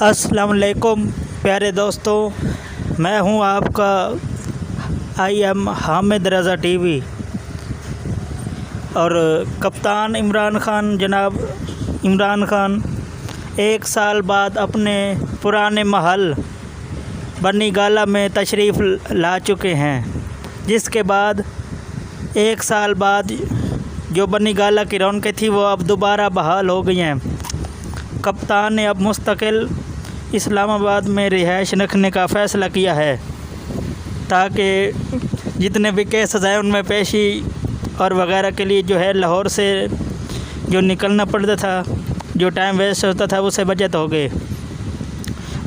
अस्सलाम वालेकुम प्यारे दोस्तों, मैं हूं आपका एम हामिद रज़ा टीवी। और कप्तान इमरान खान, जनाब इमरान खान 1 साल बाद अपने पुराने महल बनी गाला में तशरीफ़ ला चुके हैं, जिसके बाद 1 साल बाद जो बनी गाला की रौनकें थी वो अब दोबारा बहाल हो गई हैं। कप्तान ने अब मुस्तकिल इस्लामाबाद में रिहाइश रखने का फ़ैसला किया है, ताकि जितने भी केस हैं उनमें पेशी और वगैरह के लिए जो है लाहौर से जो निकलना पड़ता था, जो टाइम वेस्ट होता था, उससे बचत हो गए।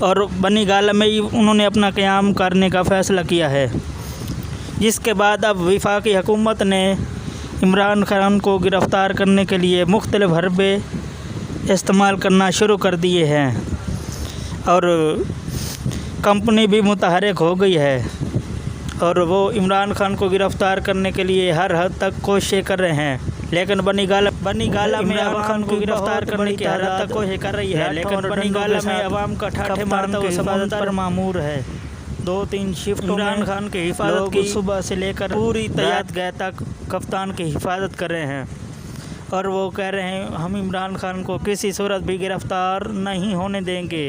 और बनी गाला में ही उन्होंने अपना क़याम करने का फ़ैसला किया है, जिसके बाद अब वफाकी हुकूमत ने इमरान खान को गिरफ़्तार करने के लिए मुख्तलिफ़ हरबे इस्तेमाल करना शुरू कर दिए हैं और कंपनी भी मुतहर्रिक हो गई है और वो इमरान खान को गिरफ़्तार करने के लिए हर हद तक कोशिशें कर रहे हैं। लेकिन बनी गाला में इमरान खान को गिरफ़्तार करने की हर हद तक कोशिश कर रही है, लेकिन बनी गाला में अवाम का ठाठे मारता हुआ हिफाजत पर मामूर है। 2-3 शिफ्ट इमरान खान की हिफाजत की सुबह से लेकर पूरी तैयार गए तक कप्तान की हिफाजत कर रहे हैं और वो कह रहे हैं हम इमरान खान को किसी सूरत भी गिरफ़्तार नहीं होने देंगे।